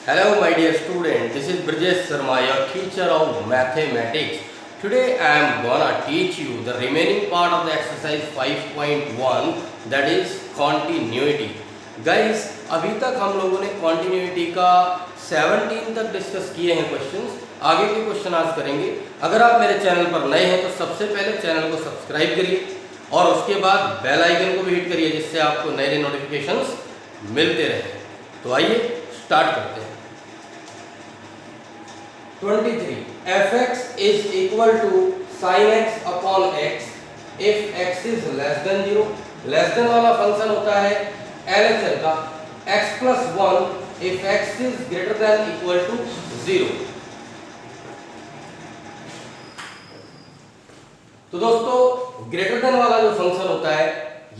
Hello my dear student, this is Brijesh Sharma, your teacher of mathematics. Today I am gonna teach you the remaining part of the exercise 5.1 that is continuity. Guys, अभी तक हम लोगों ने continuity का 17 तक discuss किए हैं questions. आगे के क्वेश्चन आज करेंगे. अगर आप मेरे चैनल पर नए हैं तो सबसे पहले चैनल को सब्सक्राइब करिए और उसके बाद बेल आइकन को भी हिट करिए जिससे आपको नए नए नोटिफिकेशंस मिलते रहें. तो आइए स्टार्ट करते हैं. 23. fx is equal to sin x upon x if x is less than 0. Less than वाला फंक्शन होता है LHS का x plus 1 if x is greater than equal to 0. तो दोस्तों ग्रेटर देन वाला जो फंक्शन होता है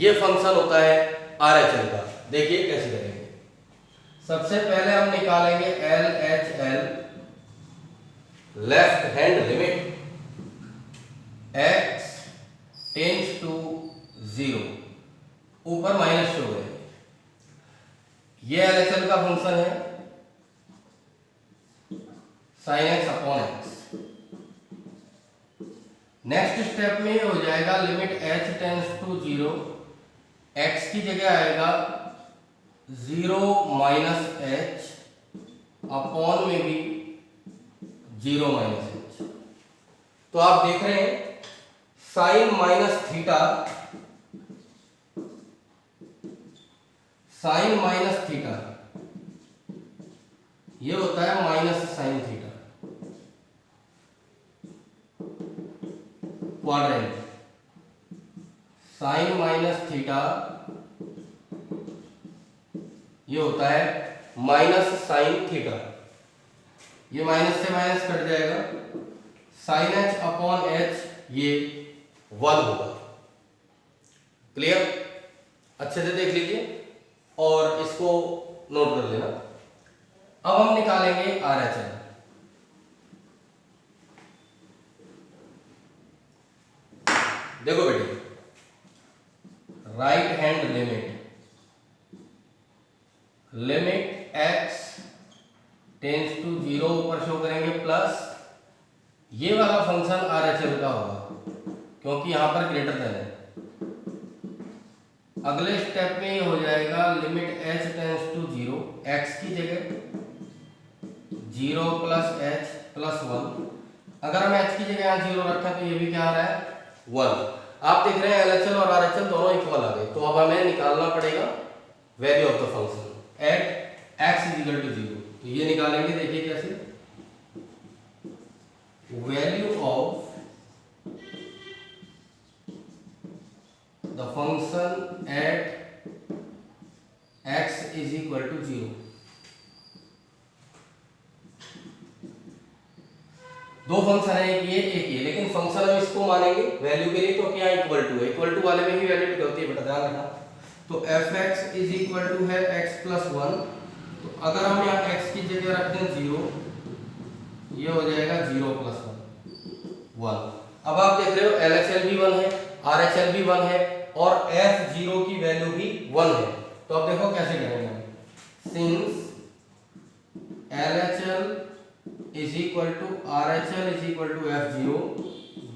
ये फंक्शन होता है RHS का. देखिए कैसे करेंगे. सबसे पहले हम निकालेंगे LHS left hand limit x tends to 0. ऊपर माइनस शो है. ये LHS का फंक्शन है sin x upon x. Next step में हो जाएगा limit h tends to 0. x की जगह आएगा 0 माइनस h अपॉन में भी 0 माइनस h. तो आप देख रहे हैं sine minus theta, sine minus theta ये होता है minus sine theta quadrant. Sine minus theta ये होता है माइनस साइन थीटा. ये माइनस से माइनस कट जाएगा. साइन एच अपॉन एच ये 1 होगा. क्लियर? अच्छे से देख लीजिए और इसको नोट कर लेना. अब हम निकालेंगे RHS. देखो बेटे, right hand limit x tends to 0 ऊपर शो करेंगे प्लस ये वाला फंक्शन RHS का होगा क्योंकि यहां पर ग्रेटर देन है. अगले स्टेप में ये हो जाएगा limit h tends to 0. x की जगह 0 प्लस h प्लस 1. अगर हम h की जगह यहाँ 0 रखें तो ये भी क्या आ रहा है 1. आप देख रहे हैं LHS और RHS दोनों इक्वल आ गए. तो अब हमें निकालना पड़ेगा value of the function at x is equal to 0. तो ये निकालेंगे. देखिए कैसे. Value of the function at x is equal to 0. दो फंक्शन है, एक ये, लेकिन फंक्शन हम इसको मानेंगे वैल्यू के लिए क्योंकि यहाँ इक्वल टू वाले में ही वैल्यू होती है. बेटा ध्यान रखना. तो fx इज इक्वल टू है x प्लस 1. तो अगर हम यहाँ x की जगह रख दें 0, ये हो जाएगा 0 प्लस 1. अब आप देख रहे हो LHS भी 1 है, RHS भी 1 है और f0 की वैल्यू भी 1 है. तो अब देखो कैसे करेंगे हम. Since LHS is equal to RHS is equal to f0,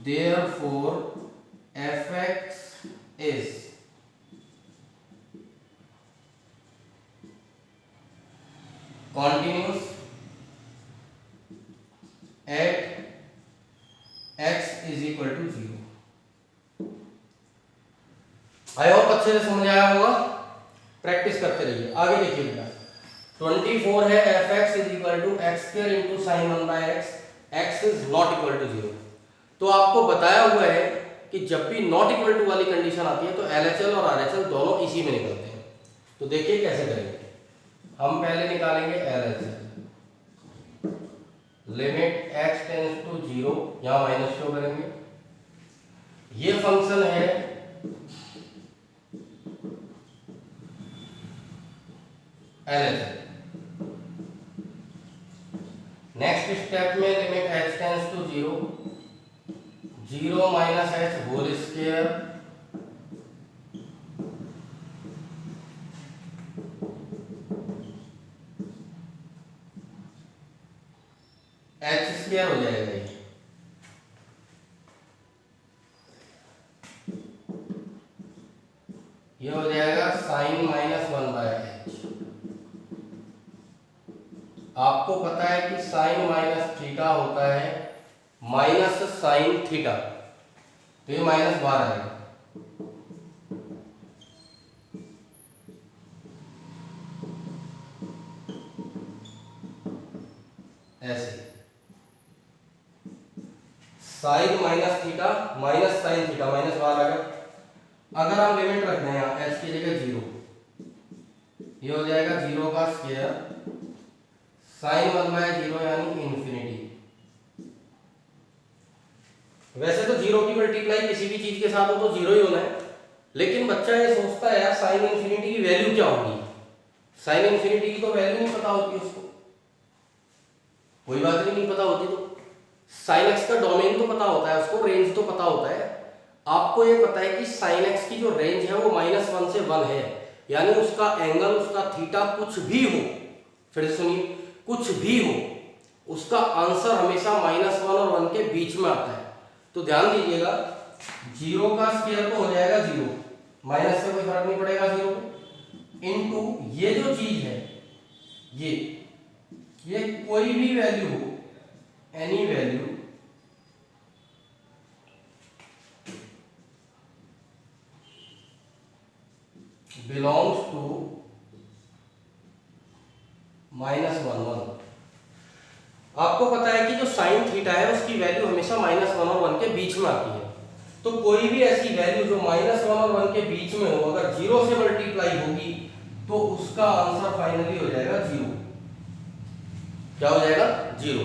therefore fx इज continuous at x is equal to 0. I hope अच्छे से समझ आया होगा. प्रैक्टिस करते रहिए. आगे देखिए बेटा 24 है fx is equal to x square into sin 1 by x. x is not equal to 0. तो आपको बताया हुआ है कि जब भी नॉट इक्वल टू वाली कंडीशन आती है तो LHS और RHS दोनों इसी में निकलते हैं. तो देखिए कैसे करेंगे. हम पहले निकालेंगे LHS. Limit x tends to 0, यहां माइनस शो करेंगे. ये फंक्शन है LHS. नेक्स्ट स्टेप में limit h tends to 0, 0 minus h whole square square हो जाएगा ये हो जाएगा साइन माइनस 1/h। आपको पता है कि साइन माइनस थीटा होता है माइनस साइन थीटा, तो ये माइनस बाहर आएगा। ऐसे sine minus theta minus sine theta minus बाहर आएगा। अगर हम लिमिट रख दें यहाँ h की जगह 0, ये हो जाएगा 0 का स्क्वायर साइन 1/0 यानी इन्फिनिटी। वैसे तो 0 की मल्टीप्लाई किसी भी चीज के साथ हो तो 0 ही होना है, लेकिन बच्चा ये सोचता है यार साइन इन्फिनिटी की वैल्यू क्या होगी। साइन इन्फिनिटी की तो वैल्यू नहीं पता होती उसको, कोई बात नहीं पता होती तो साइन एक्स का डोमेन तो पता होता है उसको, रेंज तो पता होता है। आपको ये पता है कि साइन एक्स की जो रेंज है वो -1 से 1 है, यानी उसका एंगल, उसका थीटा कुछ भी हो, फिर से सुनिए, कुछ भी हो, उसका आंसर हमेशा -1 और 1 के बीच में आता है। तो ध्यान दीजिएगा 0 का स्क्वायर तो हो जाएगा 0, माइनस से कोई फर्क नहीं पड़ेगा 0 इनटू ये जो चीज है ये कोई भी वैल्यू हो, एनी वैल्यू बिलोंग्स टू -1 आपको पता है कि जो साइन थीटा है उसकी वैल्यू हमेशा -1 और 1 के बीच में आती है। तो कोई भी ऐसी वैल्यू जो -1 और 1 के बीच में हो, अगर 0 से मल्टीप्लाई होगी तो उसका आंसर फाइनली हो जाएगा 0। क्या हो जाएगा? 0।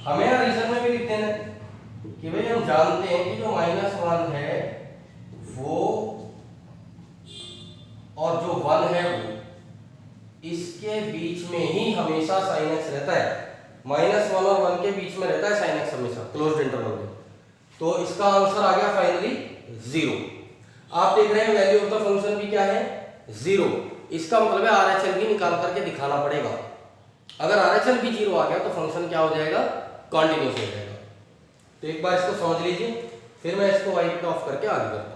हमें यहाँ रीजन में भी लिख देना कि भाई हम जानते हैं कि जो -1 है वो और जो 1 है वो इसके बीच में ही हमेशा साइन एक्स रहता है। -1 और 1 के बीच में रहता है साइन एक्स हमेशा क्लोज्ड इंटरवल में। तो इसका आंसर आ गया फाइनली 0। आप देख रहे हैं वैल्यू ऑफ द फंक्शन भी क्या है? 0। इसका मतलब है RHL भी निकाल करके दिखाना पड़ेगा। अगर RHL भी 0 आ गया तो फंक्शन क्या हो जाएगा? कॉन्टिन्यूस हो जाएगा। तो एक बार इसको समझ लीजिए, फिर मैं इसको वाइट ऑफ करके आगे करता हूं।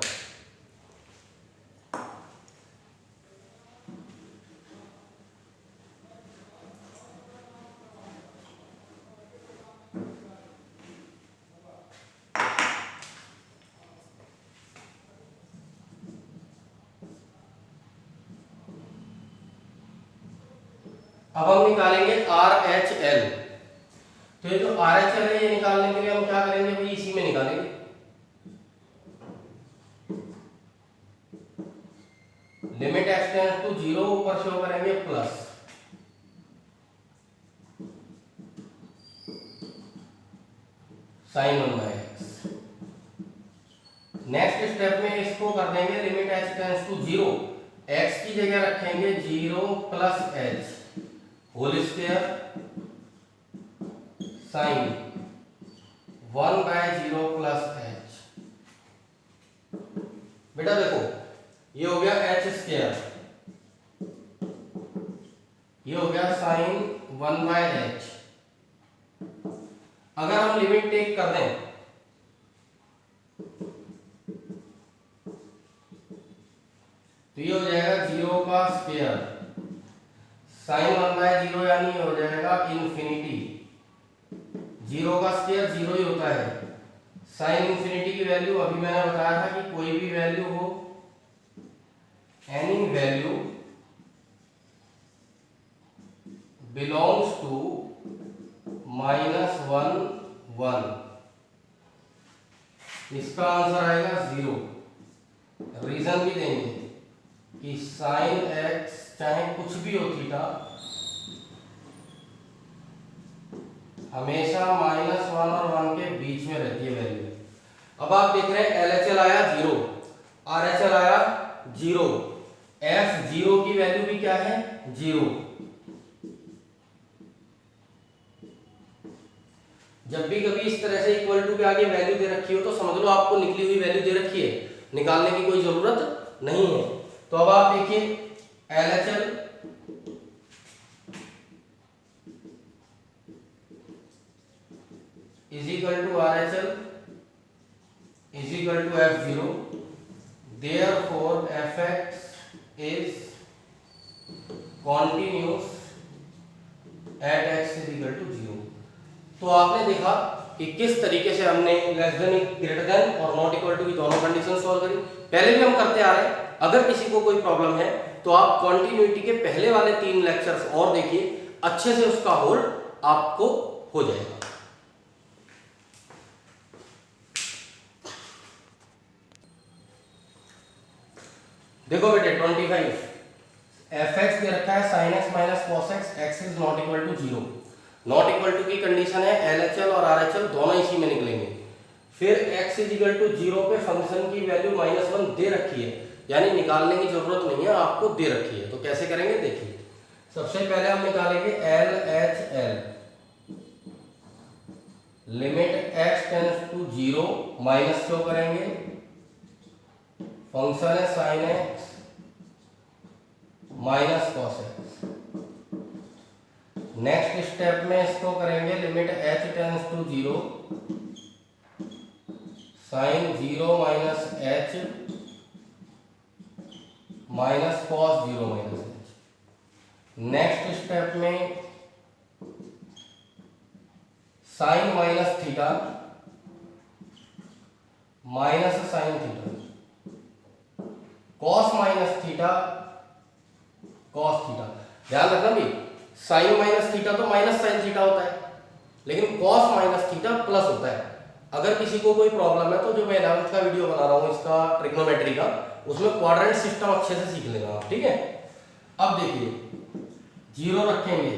अब हम निकालेंगे RHL। तो ये जो RHL है ये निकालने के लिए हम क्या करेंगे भाई? इसी में निकालेंगे। लिमिट x टेंड्स टू 0, ऊपर शो करेंगे plus sin 1/x। Next step में इसको कर देंगे limit h tends to 0, x की जगह रखेंगे 0 plus h whole square sine 1/0 plus h। बेटा देखो ये हो गया h स्क्वायर, ये हो गया साइन 1/h। अगर हम लिमिट टेक कर दें तो ये हो जाएगा 0 का स्क्वायर साइन 1/0 यानी हो जाएगा इन्फिनिटी। 0 का स्क्वायर 0 ही होता है। साइन इन्फिनिटी की वैल्यू अभी मैंने बताया था कि कोई भी वैल्यू हो, एनी वैल्यू बिलोंग्स टू -1 1, इसका आंसर आएगा 0। रीजन भी देंगे कि साइन एक्स चाहे कुछ भी हो थीटा हमेशा -1 और 1 के बीच में रहती है वैल्यू। अब आप देख रहे हैं LHL आया 0, RHL आया 0, F0 की वैल्यू भी क्या है? 0। जब भी कभी इस तरह से इक्वल टू के आगे वैल्यू दे रखी हो तो समझ लो आपको निकली हुई वैल्यू दे रखी है, निकालने की कोई जरूरत नहीं है। तो अब आप देखिए LHL is equal to R H L is equal to f zero, therefore f x is continuous at x is equal to zero. तो आपने देखा कि किस तरीके से हमने लेस देन, ग्रेटर देन और नॉट इक्वल टू की दोनों कंडीशन सॉल्व करी। पहले भी हम करते आ रहे हैं। अगर किसी को कोई प्रॉब्लम है तो आप कॉन्टिन्यूटी के पहले वाले 3 लेक्चर्स और देखिए, अच्छे से उसका होल्ड आपको हो जाएगा। देखो बेटे 25 एफ एक्स दे रखा है sin x minus cos x, x is not equal to zero. Not equal to की कंडीशन है एल एच एल और आर एच एल दोनों इसी में निकलेंगे। फिर x is equal to zero पे फंक्शन की वैल्यू -1 दे रखी है, यानी निकालने की जरूरत नहीं है, आपको दे रखी है। तो कैसे करेंगे देखिए, सबसे पहले हम निकालेंगे L H L, limit x tends to zero, minus क्यों करेंगे, फंक्शन है sin x minus cos x. Next step में इसको करेंगे limit h tends to zero, sine zero minus h minus cos zero minus h। Next step में sine minus theta minus sine theta, cos minus theta cos theta. ध्यान रखना भी, sine minus theta तो minus sine theta होता है, लेकिन cos minus theta plus होता है। अगर किसी को कोई प्रॉब्लम है तो जो मैं 11th का वीडियो बना रहा हूँ इसका ट्रिग्नोमेट्री का, उसमें क्वाड्रेंट सिस्टम अच्छे से सीख लेगा आप, ठीक है। अब देखिए जीरो रखेंगे,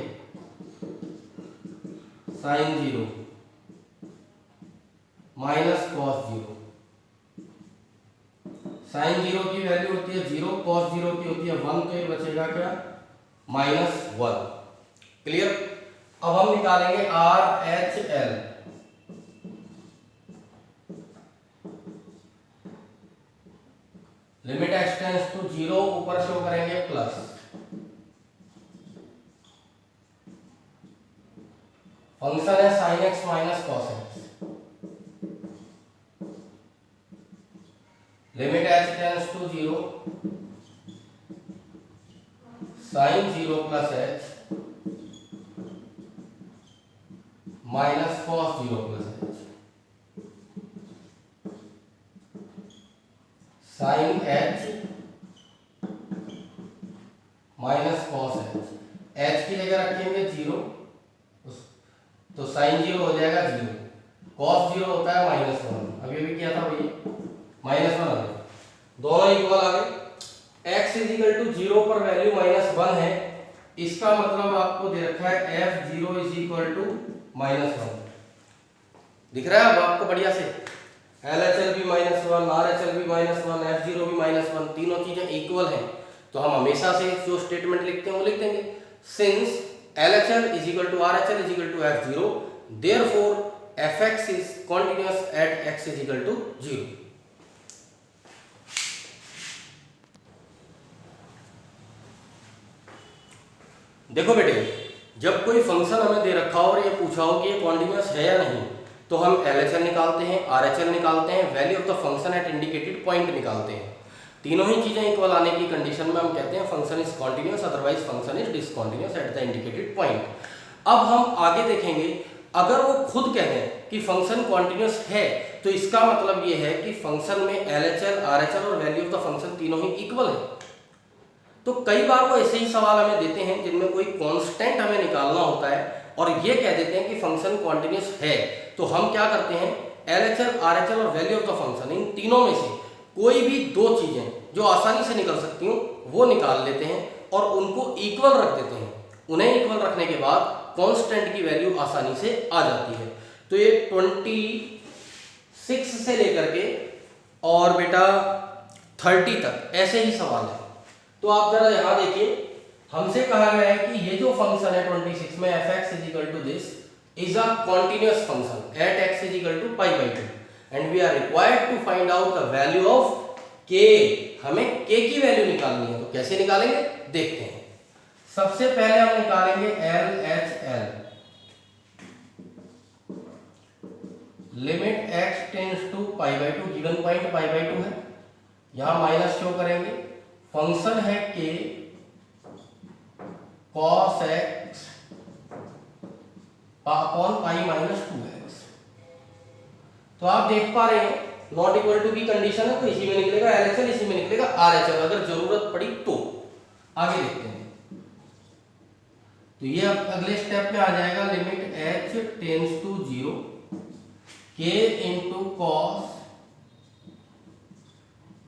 sign zero minus cos zero, sine zero की वैल्यू होती है जीरो, कॉस जीरो की होती है 1, तो ये बचेगा क्या, -1। क्लियर। अब हम निकालेंगे R H L, limit x tends to zero, ऊपर शो करेंगे प्लस, फंक्शन है sine x minus cos x, limit h tends to zero, sine zero plus h minus cos zero plus h, sine h minus cos h, h की जगह रखेंगे zero, तो sine zero हो जाएगा zero, cos zero होता है -1, अभी भी किया था भैया, -1 आ गया, दोनों इक्वल आ गए। x is equal to zero पर वैल्यू -1 है, इसका मतलब आपको दे रखा है f zero is equal to -1। दिख रहा है अब आपको बढ़िया से, एल एच एल भी -1, आर एच एल भी -1, एफ जीरो भी -1, तीनों चीजें इक्वल हैं। तो हम हमेशा से जो स्टेटमेंट लिखते हैं वो लिख देंगे, since L H L is equal to R H L is equal to f zero, therefore f x is continuous at x is equal to zero. देखो बेटे, जब कोई फंक्शन हमें दे रखा हो और ये पूछा हो कि ये कॉन्टिन्यूअस है या नहीं, तो हम LHL निकालते हैं, RHL निकालते हैं, value of the function eight indicated point निकालते हैं। तीनों ही चीजें इक्वल आने की कंडीशन में हम कहते हैं function is continuous, otherwise function is discontinuous at the indicated point. अब हम आगे देखेंगे, अगर वो खुद कह दें कि फंक्शन कॉन्टिन्यूअस है, तो इसका मतलब ये है कि फंक्शन में LHL, RHL और वैल्यू ऑफ द फंक्शन तीनों ही इक्वल है। तो कई बार वो ऐसे ही सवाल हमें देते हैं जिनमें कोई कांस्टेंट हमें निकालना होता है और ये कह देते हैं कि फंक्शन कॉन्टिन्यूअस है, तो हम क्या करते हैं, LHL, RHL और वैल्यू ऑफ द फंक्शन, इन तीनों में से कोई भी दो चीजें जो आसानी से निकल सकती हूँ वो निकाल लेते हैं और उनको इक्वल रख देते हैं। उन्हें इक्वल रखने के बाद कांस्टेंट की वैल्यू आसानी से आ जाती है। तो ये 26 से लेकर के और बेटा 30 तक ऐसे ही सवाल है। तो आप जरा यहाँ देखिए, हमसे कहा गया है कि ये जो फंक्शन है 26 में f x is equal to this is a continuous function at x is equal to π/2 and we are required to find out the value of k. हमें के की वैल्यू निकालनी है, तो कैसे निकालेंगे देखते हैं। सबसे पहले हम निकालेंगे L H L, limit x tends to pi by two, given point pi by two है, यहां माइनस शो करेंगे, फंक्शन है k cos x upon pi minus 2x। तो आप देख पा रहे हैं नॉट इक्वल टू की कंडीशन है, तो इसी में निकलेगा LHL, इसी में निकलेगा RHL अगर जरूरत पड़ी तो। आगे देखते हैं, तो ये अब अगले स्टेप में आ जाएगा, limit h tends to 0 k into cos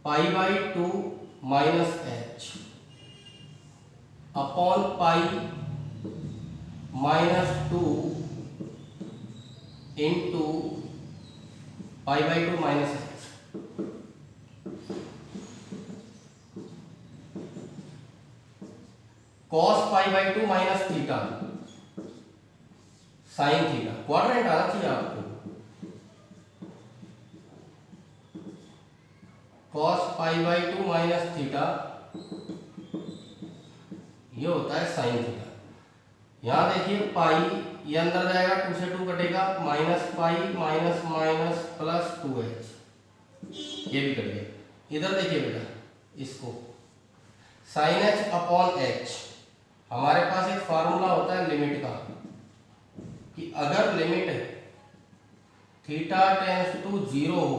pi by 2 minus h upon pi minus 2 into pi by 2 minus h। Cos pi by 2 minus theta sine theta, quadrant आना चाहिए आपको, cos pi by 2 minus theta ये होता है sine theta. यहां देखिए पाई ये अंदर जाएगा, 2 से 2 कटेगा, minus pi minus minus plus 2h, ये भी कट गया। इधर देखिए बेटा, इसको साइन h अपॉन h, हमारे पास एक फार्मूला होता है लिमिट का कि अगर लिमिट थीटा टेंस टू 0 हो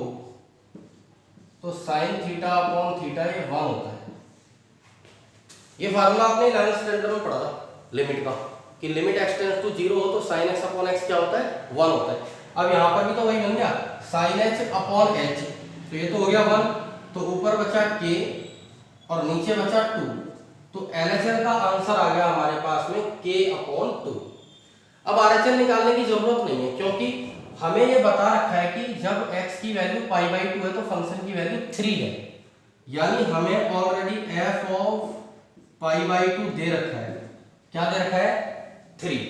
तो साइन थीटा अपॉन थीटा ये 1 होता है। ये फार्मूला आपने 11th स्टैंडर्ड में पढ़ा था लिमिट का, कि लिमिट x टेंस टू 0 हो तो साइन x अपॉन x क्या होता है, 1 होता है। अब यहां पर भी तो वही बन गया, साइन h अपॉन h, तो ये तो हो गया 1, तो ऊपर बचा k और नीचे बचा 2, तो LHL का आंसर आ गया हमारे पास में k अपॉन 2। अब RHL निकालने की जरूरत नहीं है, क्योंकि हमें ये बता रखा है कि जब x की वैल्यू पाई बाई 2 है तो फंक्शन की वैल्यू 3 है, यानी हमें already f of pi by 2 दे रखा है। क्या दे रखा है, 3।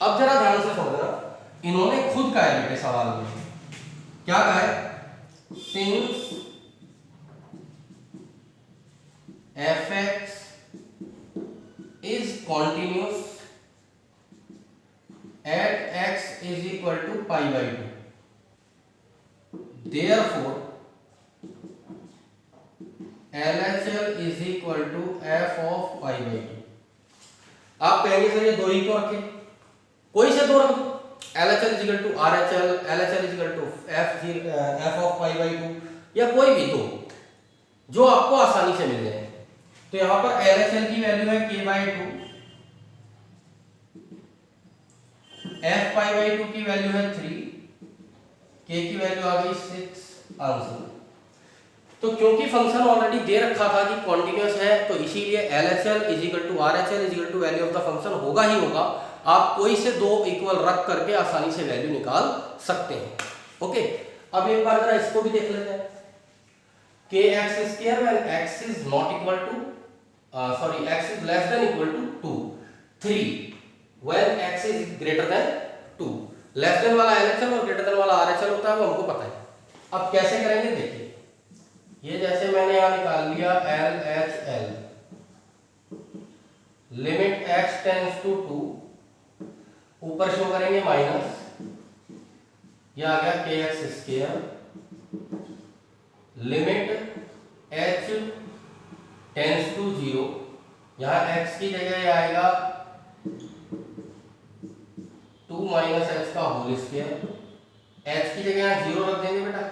अब जरा ध्यान से समझना, इन्होंने खुद कहा है बेटे सवाल में, क्या कहा है, since fx is continuous at x is equal to pi by 2, therefore LHL is equal to f of pi by 2। आप कहेंगे सर ये दो ही क्यों रखे, कोई से दो रख दो, LHL is equal to RHL, LHL is equal to f of pi by 2, या कोई भी दो जो आपको आसानी से मिल जाए। तो यहां पर LHL की वैल्यू है k by 2, f pi by 2 की वैल्यू है 3, k की वैल्यू आ गई 6 आंसर। तो क्योंकि फंक्शन ऑलरेडी दे रखा था कि कॉन्टिन्यूअस है, तो इसीलिए LHL is equal to RHL is equal to value of the function होगा ही होगा। आप कोई से दो इक्वल रख करके आसानी से वैल्यू निकाल सकते हैं। ओके, अब एक बार जरा इसको भी देख लेते हैं, kx square when x is not equal to x is less than equal to 2, 3 when x is greater than 2। Less than वाला LHL और ग्रेटर देन वाला RHL होता है, वो हमको पता है। अब कैसे करेंगे देखिए, ये जैसे मैंने यहां निकाल लिया LHL, limit x tends to 2, ऊपर शो करेंगे माइनस, ये आ गया kx square, limit h tends to 0, यहां x की जगह आएगा 2 माइनस h का होल स्क्वायर, h की जगह यहां 0 रख देंगे बेटा,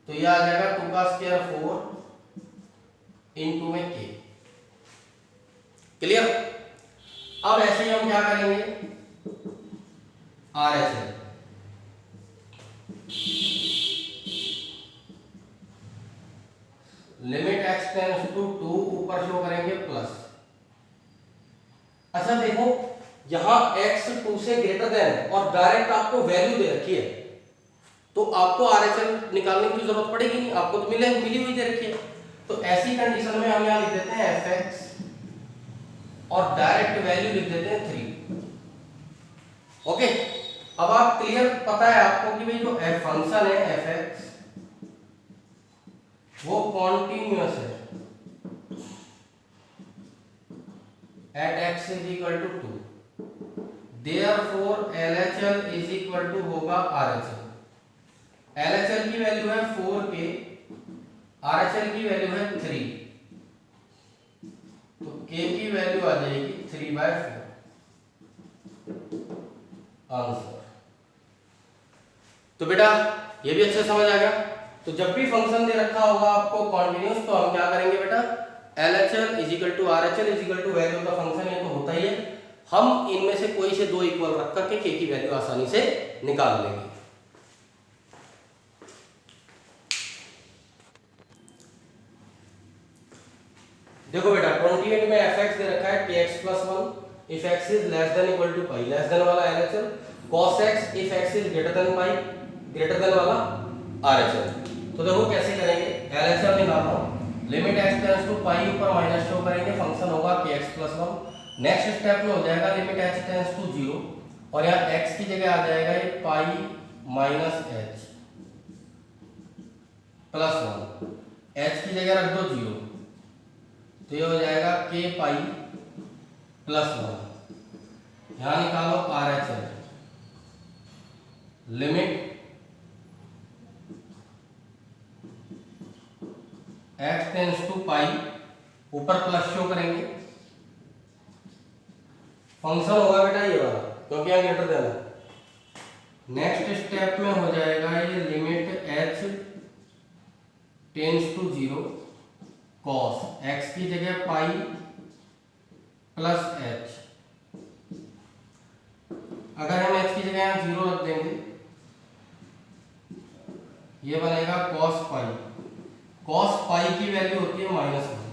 तो यह आ जाएगा 2 का स्क्वायर 4 इंटू में k। क्लियर। अब ऐसे ही हम क्या करेंगे, RHL, limit x tends to 2, ऊपर शो करेंगे प्लस। अच्छा देखो, यहां x 2 से ग्रेटर देन और डायरेक्ट आपको वैल्यू दे रखी है, तो आपको RHL निकालने की जरूरत पड़ेगी नहीं, आपको तो मिली हुई दे रखी है। तो ऐसी कंडीशन में हम यहां लिख देते हैं fx और डायरेक्ट वैल्यू लिख देते हैं 3। ओके, अब आप क्लियर, पता है आपको कि भाई जो फंक्शन है fx वो कॉन्टिन्यूअस है at x is equal to 2, therefore LHL is equal to होगा RHL। LHL की वैल्यू है 4k, RHL की वैल्यू है 3, तो k की वैल्यू आ जाएगी 3/4 आंसर। तो बेटा ये भी अच्छे समझ आ गया। तो जब भी फंक्शन दे रखा होगा आपको कॉन्टिन्यूस, तो हम क्या करेंगे बेटा, LHL is equal to RHL is equal to value का फंक्शन, ये तो होता ही है। हम इनमें से कोई से दो इक्वल रख करके k की वैल्यू आसानी से निकाल लेंगे। देखो बेटा 28 में fx दे रखा है kx + 1 if x is less than equal to pi, less than वाला LHL, cos x if x is greater than pi, greater than वाला RHL। तो देखो कैसे करेंगे, LHL निकाल रहा हूं, limit x tends to pi ऊपर माइनस शो करेंगे, फंक्शन होगा kx + 1। नेक्स्ट स्टेप में हो जाएगा लिमिट h टेंड्स टू 0, और यहाँ x की जगह आ जाएगा ये pi minus h plus 1, h की जगह रख दो 0, तो ये हो जाएगा k पाई प्लस 1। यहां निकालो RHL, limit x tends to pi, ऊपर प्लस शो करेंगे, फंक्शन होगा बेटा ये वाला, क्योंकि यहाँ ग्रेटर देन है। नेक्स्ट स्टेप में हो जाएगा ये limit h tends to 0 cos x की जगह पाई प्लस h, अगर हम x की जगह यहाँ 0 रख देंगे, ये बनेगा cos पाई। cos पाई की वैल्यू होती है -1।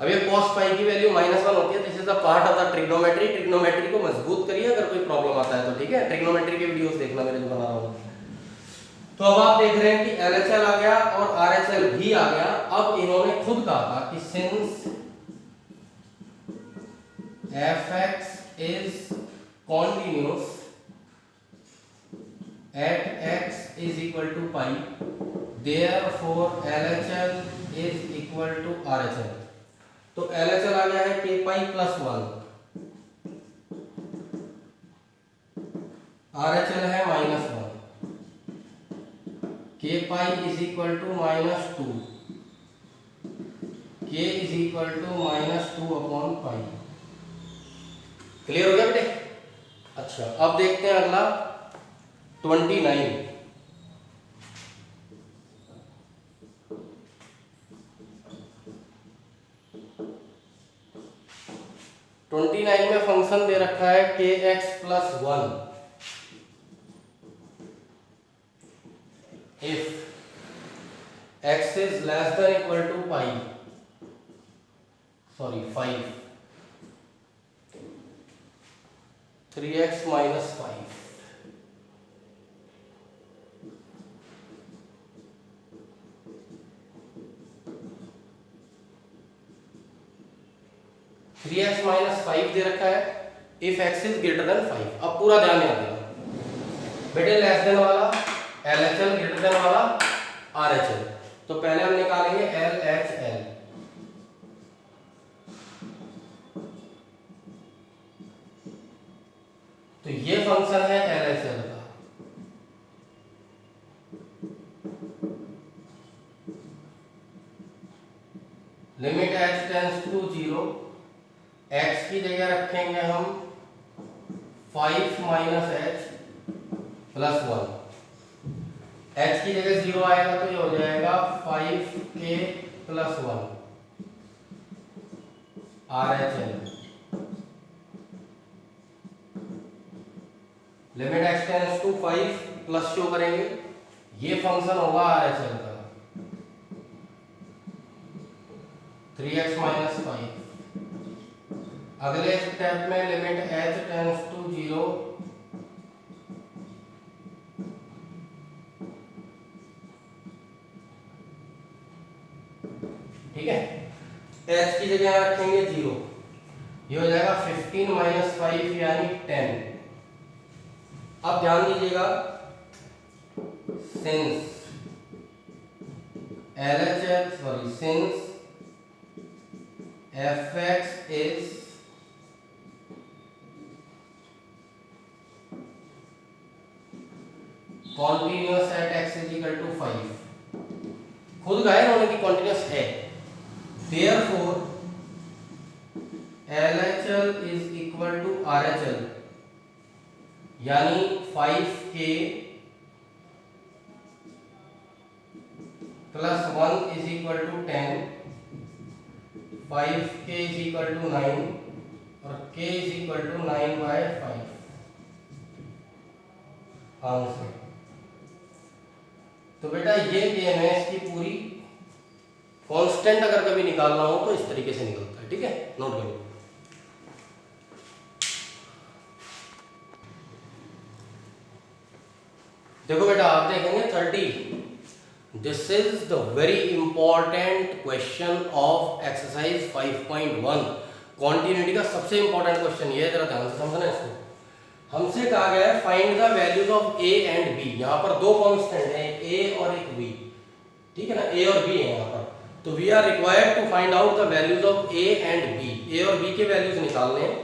अब ये cos पाई की वैल्यू -1 होती है, this is the part of the trigonometry. Trigonometry को मजबूत करिए, अगर कोई प्रॉब्लम आता है तो, ठीक है। ट्रिग्नोमेट्री के वीडियोस देखना मेरे जो बना रहा हूँ। तो अब आप देख रहे हैं कि LHL आ गया और RHL भी आ गया। अब इन्होंने खुद कहा था कि since fx is continuous at x is equal to pi, therefore LHL is equal to RHL। तो LHL आ गया है k पाई प्लस 1, RHL है -1, k pi is equal to -2, k is equal to -2/पाई। क्लियर हो गया बेटे? अच्छा, अब देखते हैं अगला 29। में फंक्शन दे रखा है kx + 1 if x is less than equal to pi, sorry 5, 3x - 5। Three x minus 5 दे रखा है if x is greater than 5। अब पूरा ध्यान यहाँ देना बेटे, लेस देन वाला LHL, ग्रेटर देन वाला RHL। तो पहले हम निकालेंगे LHL। तो ये फंक्शन है LHL का, limit h tends to 0, x की जगह रखेंगे हम 5 - h प्लस 1, h की जगह 0 आएगा तो ये हो जाएगा 5k + 1 RHL, limit x tends to 5 plus show करेंगे, ये फंक्शन होगा RHL का 3x - 5। अगले स्टेप में लिमिट h टेंड्स टू 0, ठीक है, h की जगह रखेंगे 0, ये हो जाएगा 15 - 5 यानी 10। अब ध्यान दीजिएगा, since fx is continuous at x is equal to 5, खुद कहा है उन्होंने कि कॉन्टिन्यूस है, therefore LHL is equal to RHL, यानी 5k plus 1 is equal to 10, 5k is equal to 9 और k is equal to 9/5 answer. तो बेटा ये गेम है, इसकी पूरी कांस्टेंट अगर कभी निकालना हो तो इस तरीके से निकलता है, ठीक है, नोट करो। देखो बेटा आप देखेंगे 30, this is the very important question of exercise 5.1, continuity का सबसे इंपॉर्टेंट क्वेश्चन ये है, जरा ध्यान से समझना इसको। हमसे कहा गया है find the values of a and b, यहाँ पर दो कांस्टेंट हैं, एक a और एक b, ठीक है ना, a और b है यहाँ पर, तो we are required to find out the values of a and b, a और b के वैल्यूज निकालने हैं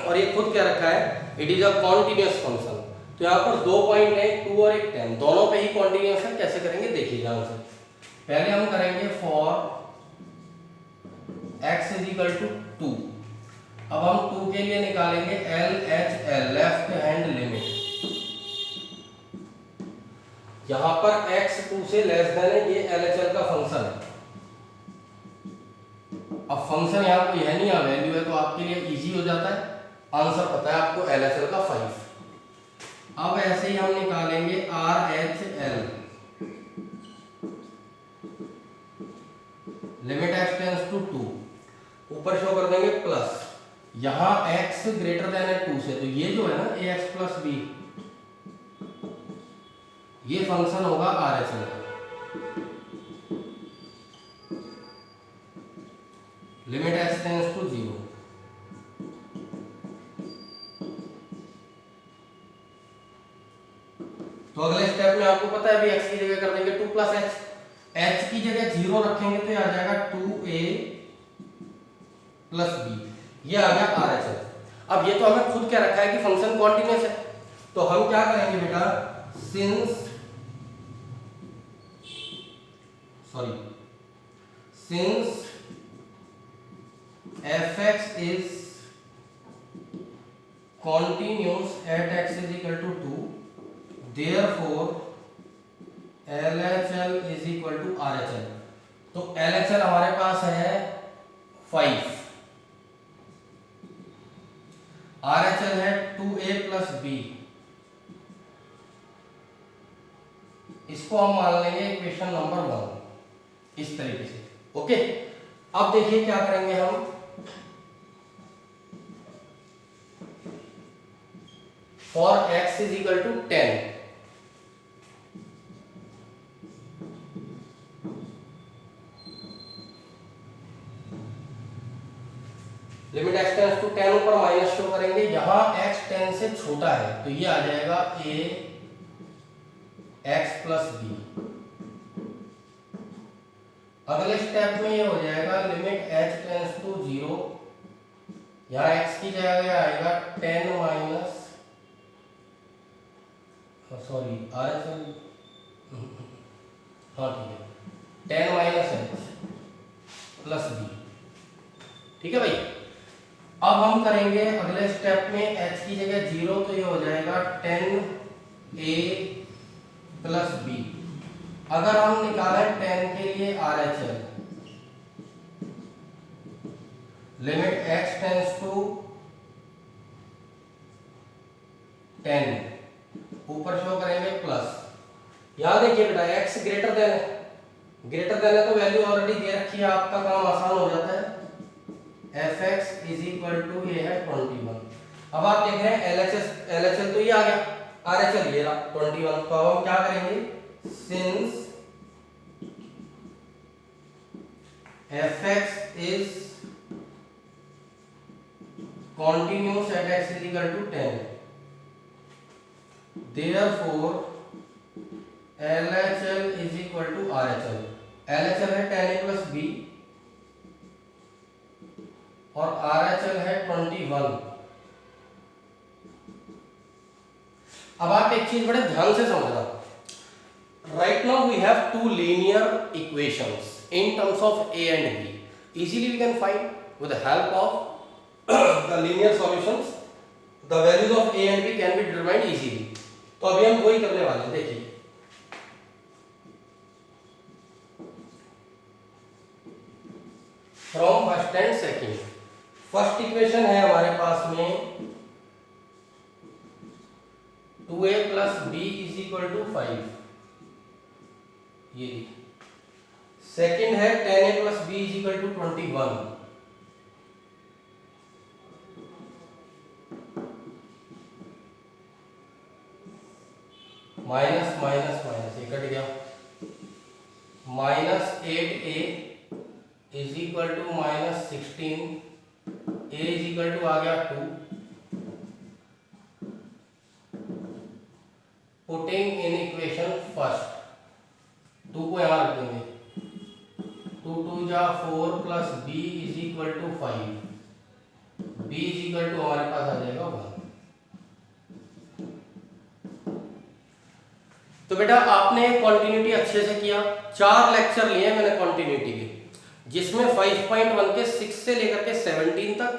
और ये खुद क्या रखा है, it is a continuous function. तो यहाँ पर दो पॉइंट है, 2 और एक 10, दोनों पे ही कॉन्टिन्यूअस है, कैसे करेंगे देखिए ध्यान से। पहले हम करेंगे for x is equal to 2, अब हम 2 के लिए निकालेंगे LHL, लेफ्ट हैंड लिमिट। यहां पर x 2 से लेस देन है, ये LHL का फंक्शन है। अब फंक्शन यहां कोई है नहीं, यहां वैल्यू है, तो आपके लिए इजी हो जाता है, आंसर पता है आपको LHL का 5। अब ऐसे ही हम निकालेंगे RHL, limit x tends to 2, ऊपर शो कर देंगे प्लस, यहां x ग्रेटर देन है 2 से, तो ये जो है ना ax प्लस b, ये फंक्शन होगा RHL का, लिमिट x टेंड्स टू 0। तो अगले स्टेप में आपको पता है अभी x की जगह कर देंगे 2 प्लस h, h की जगह 0 रखेंगे तो ये आ जाएगा 2a प्लस b, ये आ गया RHL। अब ये तो हमें खुद क्या रखा है कि फंक्शन कॉन्टिन्यूअस है, तो हम क्या करेंगे बेटा, since fx is continuous at x is equal to 2, therefore LHL is equal to RHL। तो LHL हमारे पास है 5, RHL है 2a प्लस b, इसको हम मान लेंगे इक्वेशन नंबर 1 इस तरीके से, ओके। अब देखिए क्या करेंगे हम, for x is equal to 10, limit x tends to 10, ऊपर माइनस शो करेंगे, यहां x 10 से छोटा है तो ये आ जाएगा a x प्लस b। अगले स्टेप में ये हो जाएगा लिमिट h टेंड्स टू 0, यहाँ x की जगह आएगा 10 माइनस सॉरी RHL, हाँ ठीक है, 10 माइनस h प्लस b, ठीक है भाई। अब हम करेंगे अगले स्टेप में h की जगह 0, तो ये हो जाएगा 10a प्लस b। अगर हम निकालें 10 के लिए RHL, limit x tends to 10, ऊपर शो करेंगे प्लस, यहां देखिए बेटा x ग्रेटर देन है तो वैल्यू ऑलरेडी दे रखी है, आपका काम आसान हो जाता है, fx इज इक्वल टू ये है 21। अब आप देख रहे हैं LHL तो ये आ गया, RHL ये रहा 21, तो अब हम क्या करेंगे, सिंस fx इज continuous at x is equal to 10, therefore LHL is equal to RHL। LHL है 10a प्लस b और RHL है 21। अब आप एक चीज बड़े ध्यान से समझना। Right now we have two linear equations in terms of a and b. Easily we can find with the help of the linear solutions the values of a and b can be determined easily. तो अभी हम वही करने वाले हैं। देखिए from first and second, first equation है हमारे पास में 2a plus b is equal to 5, ये सेकेंड है 10a plus b is equal to 21, minus minus minus ये कट गया, minus 8a is equal to minus 16, a is equal to आ गया 2, putting in equation first, 2 को यहाँ रख देंगे, 2 2 जा 4 plus b is equal to 5, b is equal to हमारे पास आ जाएगा 1। तो बेटा आपने कॉन्टिन्यूटी अच्छे से किया, 4 लेक्चर लिए मैंने कॉन्टिन्यूटी के, जिसमें 5.1 के 6 से लेकर के 17 तक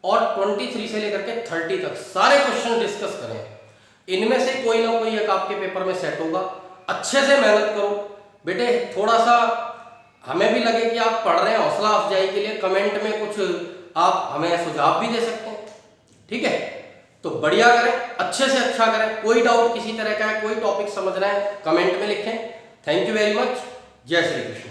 और 23 से लेकर के 30 तक सारे क्वेश्चन डिस्कस करें। इनमें से कोई ना कोई एक आपके पेपर में सेट होगा। अच्छे से मेहनत करो बेटे, थोड़ा सा हमें भी लगे कि आप पढ़ रहे हैं, हौसला अफजाई के लिए कमेंट में कुछ आप हमें सुझाव भी दे सकते हैं, ठीक है। तो बढ़िया करें, अच्छे से अच्छा करें। कोई डाउट किसी तरह का है, कोई टॉपिक समझना है, कमेंट में लिखें। Thank you very much. जय श्री कृष्ण।